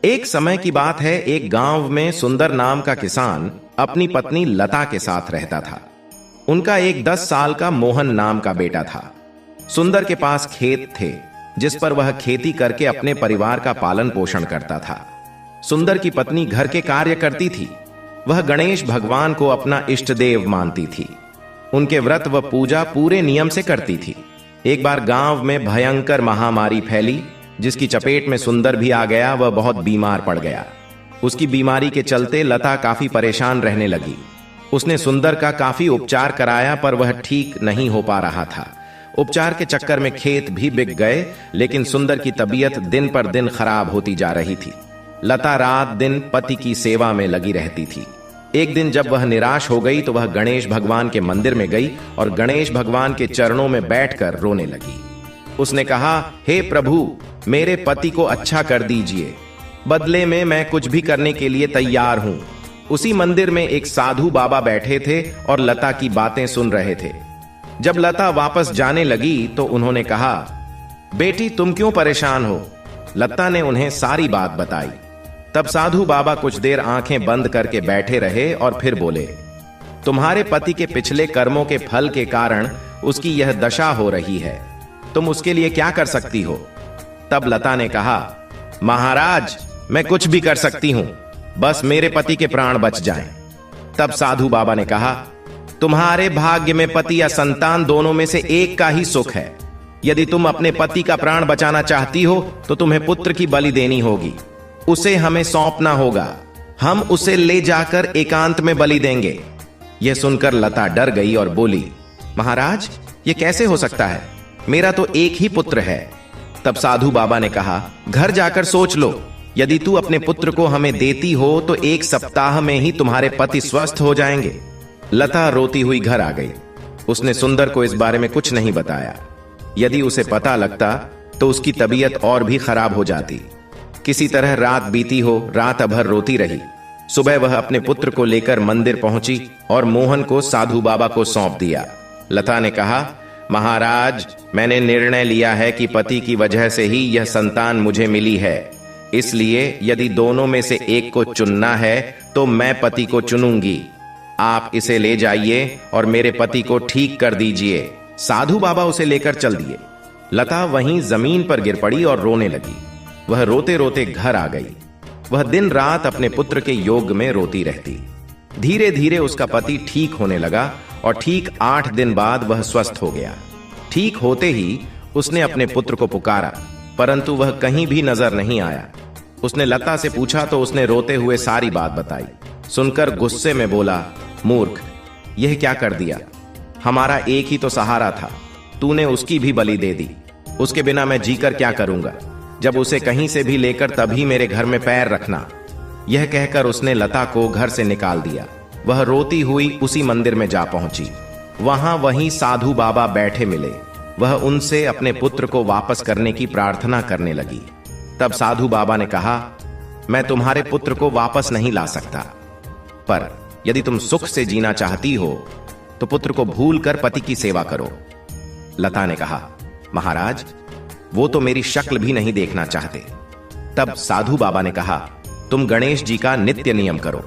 एक समय की बात है, एक गांव में सुंदर नाम का किसान अपनी पत्नी लता के साथ रहता था। उनका एक 10 साल का मोहन नाम का बेटा था। सुंदर के पास खेत थे जिस पर वह खेती करके अपने परिवार का पालन पोषण करता था। सुंदर की पत्नी घर के कार्य करती थी। वह गणेश भगवान को अपना इष्ट देव मानती थी। उनके व्रत व पूजा पूरे नियम से करती थी। एक बार गांव में भयंकर महामारी फैली जिसकी चपेट में सुंदर भी आ गया। वह बहुत बीमार पड़ गया। उसकी बीमारी के चलते लता काफी परेशान रहने लगी। उसने सुंदर का काफी उपचार कराया पर वह ठीक नहीं हो पा रहा था। उपचार के चक्कर में खेत भी बिक गए, लेकिन सुंदर की तबीयत दिन पर दिन खराब होती जा रही थी। लता रात दिन पति की सेवा में लगी रहती थी। एक दिन जब वह निराश हो गई तो वह गणेश भगवान के मंदिर में गई और गणेश भगवान के चरणों में बैठकर रोने लगी। उसने कहा, हे प्रभु, मेरे पति को अच्छा कर दीजिए। बदले में मैं कुछ भी करने के लिए तैयार हूं। उसी मंदिर में एक साधु बाबा बैठे थे और लता की बातें सुन रहे थे। जब लता वापस जाने लगी तो उन्होंने कहा, बेटी, तुम क्यों परेशान हो? लता ने उन्हें सारी बात बताई। तब साधु बाबा कुछ देर आंखें बंद करके बैठे रहे और फिर बोले, तुम्हारे पति के पिछले कर्मों के फल के कारण उसकी यह दशा हो रही है। तुम उसके लिए क्या कर सकती हो? तब लता ने कहा, महाराज, मैं कुछ भी कर सकती हूं, बस मेरे पति के प्राण बच जाएं। तब साधु बाबा ने कहा, तुम्हारे भाग्य में पति या संतान दोनों में से एक का ही सुख है। यदि तुम अपने पति का प्राण बचाना चाहती हो तो तुम्हें पुत्र की बलि देनी होगी। उसे हमें सौंपना होगा। हम उसे ले जाकर एकांत में बलि देंगे। यह सुनकर लता डर गई और बोली, महाराज, यह कैसे हो सकता है? मेरा तो एक ही पुत्र है। तब साधु बाबा ने कहा, घर जाकर सोच लो। यदि तू अपने पुत्र को हमें देती हो तो 1 सप्ताह में ही तुम्हारे पति स्वस्थ हो जाएंगे। लता रोती हुई घर आ गई। उसने सुंदर को इस बारे में कुछ नहीं बताया। यदि उसे पता लगता तो उसकी तबीयत और भी खराब हो जाती। किसी तरह रात बीती हो, रात भर रोती रही। सुबह वह अपने पुत्र को लेकर मंदिर पहुंची और मोहन को साधु बाबा को सौंप दिया। लता ने कहा, महाराज, मैंने निर्णय लिया है कि पति की वजह से ही यह संतान मुझे मिली है। इसलिए यदि दोनों में से एक को चुनना है तो मैं पति को चुनूंगी। आप इसे ले जाइए और मेरे पति को ठीक कर दीजिए। साधु बाबा उसे लेकर चल दिए। लता वहीं जमीन पर गिर पड़ी और रोने लगी। वह रोते रोते घर आ गई। वह दिन रात अपने पुत्र के योग में रोती रहती। धीरे धीरे उसका पति ठीक होने लगा और ठीक 8 दिन बाद वह स्वस्थ हो गया। ठीक होते ही उसने अपने पुत्र को पुकारा, परंतु वह कहीं भी नजर नहीं आया। उसने लता से पूछा तो उसने रोते हुए सारी बात बताई। सुनकर गुस्से में बोला, मूर्ख, यह क्या कर दिया? हमारा एक ही तो सहारा था, तूने उसकी भी बलि दे दी। उसके बिना मैं जीकर क्या करूंगा? जब उसे कहीं से भी लेकर तभी मेरे घर में पैर रखना। यह कहकर उसने लता को घर से निकाल दिया। वह रोती हुई उसी मंदिर में जा पहुंची। वहां वहीं साधु बाबा बैठे मिले। वह उनसे अपने पुत्र को वापस करने की प्रार्थना करने लगी। तब साधु बाबा ने कहा, मैं तुम्हारे पुत्र को वापस नहीं ला सकता, पर यदि तुम सुख से जीना चाहती हो तो पुत्र को भूलकर पति की सेवा करो। लता ने कहा, महाराज, वो तो मेरी शक्ल भी नहीं देखना चाहते। तब साधु बाबा ने कहा, तुम गणेश जी का नित्य नियम करो।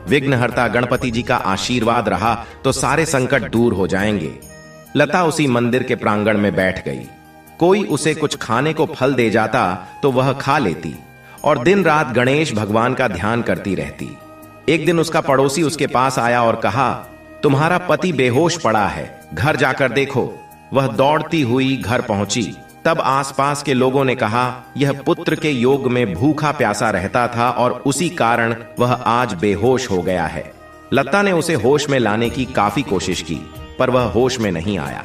विघ्नहर्ता गणपति जी का आशीर्वाद रहा तो सारे संकट दूर हो जाएंगे। लता उसी मंदिर के प्रांगण में बैठ गई। कोई उसे कुछ खाने को फल दे जाता तो वह खा लेती और दिन रात गणेश भगवान का ध्यान करती रहती। एक दिन उसका पड़ोसी उसके पास आया और कहा, तुम्हारा पति बेहोश पड़ा है, घर जाकर देखो। वह दौड़ती हुई घर पहुंची। तब आसपास के लोगों ने कहा, यह पुत्र के योग में भूखा प्यासा रहता था और उसी कारण वह आज बेहोश हो गया है। लता ने उसे होश में लाने की काफी कोशिश की, पर वह होश में नहीं आया।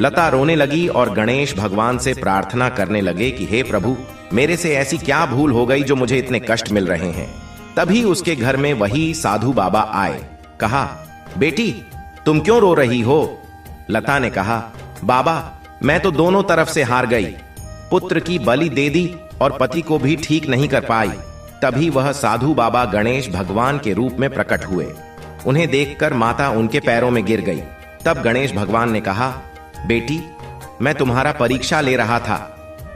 लता रोने लगी और गणेश भगवान से प्रार्थना करने लगे कि हे प्रभु, मेरे से ऐसी क्या भूल हो गई जो मुझे इतने कष्ट मिल रहे हैं। तभी उसके घर में वही साधु बाबा आए। कहा, बेटी, तुम क्यों रो रही हो? लता ने कहा, बाबा, मैं तो दोनों तरफ से हार गई। पुत्र की बलि दे दी और पति को भी ठीक नहीं कर पाई। तभी वह साधु बाबा गणेश भगवान के रूप में प्रकट हुए। उन्हें देखकर माता उनके पैरों में गिर गई। तब गणेश भगवान ने कहा, बेटी, मैं तुम्हारा परीक्षा ले रहा था।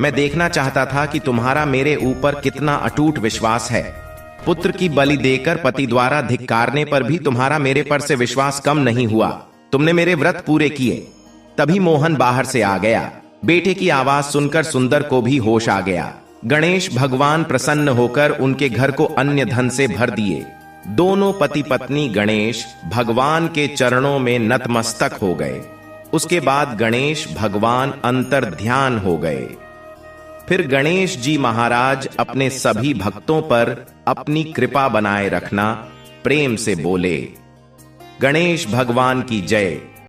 मैं देखना चाहता था कि तुम्हारा मेरे ऊपर कितना अटूट विश्वास है। पुत्र की बलि देकर पति द्वारा धिक्कारने पर भी तुम्हारा मेरे पर से विश्वास कम नहीं हुआ। तुमने मेरे व्रत पूरे किए। तभी मोहन बाहर से आ गया। बेटे की आवाज सुनकर सुंदर को भी होश आ गया। गणेश भगवान प्रसन्न होकर उनके घर को अन्य धन से भर दिए। दोनों पति पत्नी गणेश भगवान के चरणों में नतमस्तक हो गए। उसके बाद गणेश भगवान अंतर ध्यान हो गए। फिर गणेश जी महाराज अपने सभी भक्तों पर अपनी कृपा बनाए रखना प्रेम से बोले, गणेश भगवान की जय।